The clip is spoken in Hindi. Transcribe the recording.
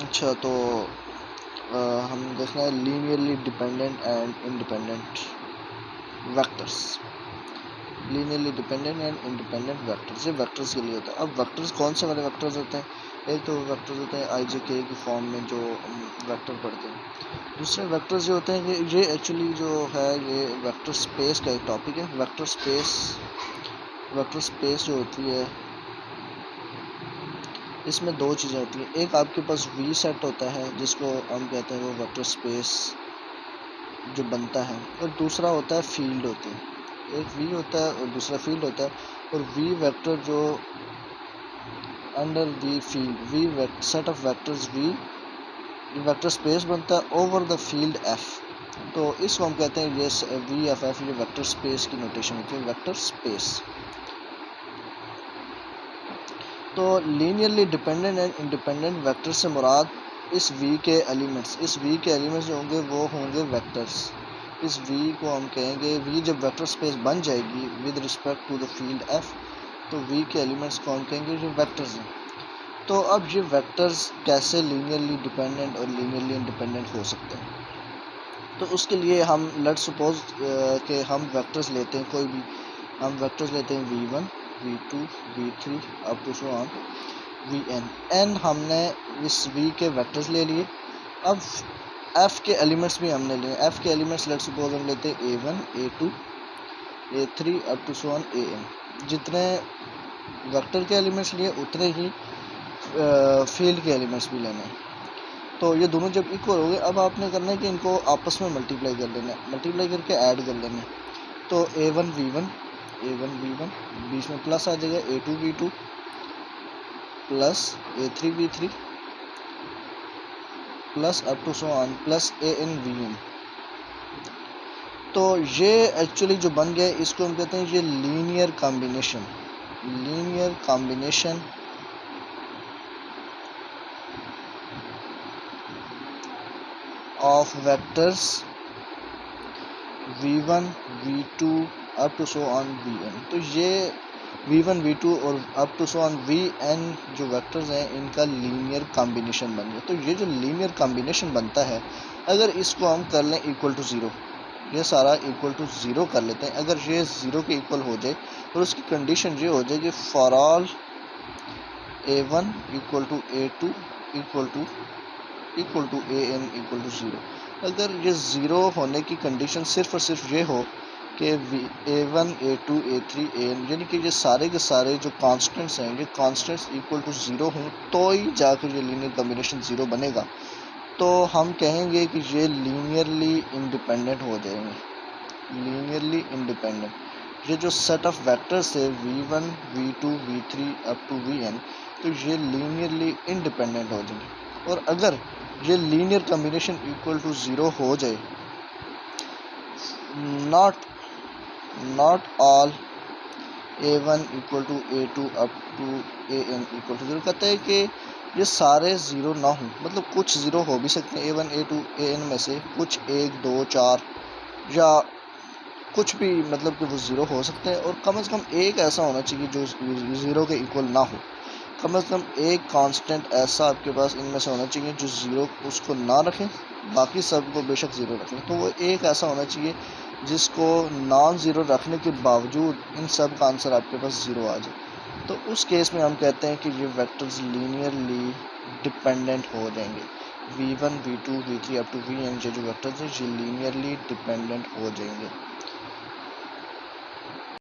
अच्छा, तो हम देखना है linearly dependent and independent vectors. Linearly dependent and independent vectors, ये वेक्टर्स के लिए होता है। अब वेक्टर्स कौन से वाले वेक्टर्स होते हैं? एक तो वेक्टर्स होते हैं आई जे के की फॉर्म में जो वेक्टर पढ़ते हैं। दूसरे वेक्टर्स जो होते हैं कि ये एक्चुअली जो है ये वेक्टर स्पेस का एक टॉपिक है। वेक्टर स्पेस जो होती है इसमें दो चीज़ें होती हैं। एक आपके पास वी सेट होता है जिसको हम कहते हैं वो वेक्टर स्पेस जो बनता है, और दूसरा होता है फील्ड होती है। एक वी होता है और दूसरा फील्ड होता है। और वी वेक्टर जो under V field V set of vectors V vector space बनता है ओवर द फील्ड एफ। तो इसको हम कहते हैं ये वी एफ एफ, ये वेक्टर स्पेस की नोटेशन होती है, वेक्टर स्पेस। तो linearly dependent and independent vector से मुराद इस वी के एलिमेंट्स जो होंगे वो होंगे वेक्टर्स। इस वी को हम कहेंगे, वी जब वेक्टर स्पेस बन जाएगी with respect to the field F, तो वी के एलिमेंट्स को हम कहेंगे ये वेक्टर्स हैं। तो अब ये वेक्टर्स कैसे लीनियरली डिपेंडेंट और लीनियरली इंडिपेंडेंट हो सकते हैं? तो उसके लिए हम लेट्स सपोज कि हम वेक्टर्स लेते हैं, कोई भी हम वेक्टर्स लेते हैं v1 v2 v3 up to so on vn। n हमने इस v के वेक्टर्स ले लिए। अब f के एलिमेंट्स भी हमने लिए। f के एलिमेंट्स लेट्स सपोज हम लेते हैं a1 a2 a3 up to so on an। जितने वेक्टर के एलिमेंट्स लिए उतने ही फील्ड के एलिमेंट्स भी लेने हैं। तो ये दोनों जब इक्वल हो गए, अब आपने करना है कि इनको आपस में मल्टीप्लाई कर लेना है, मल्टीप्लाई करके ऐड कर लेना है। तो a1 v1 बीच में प्लस आ जाएगा a2 v2 plus a3 v3 plus up to so on plus an vn। तो ये एक्चुअली जो बन गया इसको हम कहते हैं ये linear combination of vectors v1 v2 up to so on vn। तो ये v1 v2 और up to so on vn जो वेक्टर्स हैं इनका लीनियर कॉम्बिनेशन बन गया। तो ये जो लीनियर कॉम्बिनेशन बनता है, अगर इसको हम कर लें इक्वल टू ज़ीरो, ये सारा इक्वल टू ज़ीरो कर लेते हैं। अगर ये ज़ीरो के इक्वल हो जाए और उसकी कंडीशन ये हो जाए कि for all a1 equal to a2 equal to an equal to zero. अगर ये ज़ीरो होने की कंडीशन सिर्फ और सिर्फ ये हो कि a1 a2 a3 an, यानी कि ये सारे के सारे जो कांस्टेंट्स हैं ये कांस्टेंट्स इक्वल टू ज़ीरो हों तो ही जाकर ये लीनियर कॉम्बिनेशन ज़ीरो बनेगा। तो हम कहेंगे कि ये लीनियरली इंडिपेंडेंट हो जाएंगे। लीनियरली इंडिपेंडेंट ये जो सेट ऑफ वेक्टर्स है v1 v2 v3 up to vn, तो ये लीनियरली इंडिपेंडेंट हो जाएंगे। और अगर ये linear combination equal to zero हो जाए, not all a1 equal to a2 up to an equal to zero, कहते हैं कि ये सारे ज़ीरो ना हो, मतलब कुछ ज़ीरो हो भी सकते हैं a1 a2 an में से, कुछ 1 2 4 या कुछ भी, मतलब कि वो ज़ीरो हो सकते हैं। और कम से कम एक ऐसा होना चाहिए जो ज़ीरो के इक्वल ना हो। कम से कम एक कांस्टेंट ऐसा आपके पास इनमें से होना चाहिए जो ज़ीरो उसको ना रखें, बाकी सब को बेशक ज़ीरो रखें। तो वो एक ऐसा होना चाहिए जिसको नॉन ज़ीरो रखने के बावजूद इन सब का आंसर आपके पास ज़ीरो आ जाए। तो उस केस में हम कहते हैं कि ये वेक्टर्स लीनियरली डिपेंडेंट हो जाएंगे। v1 v2 v3 up to vn जो वेक्टर्स हैं ये लीनियरली डिपेंडेंट हो जाएंगे।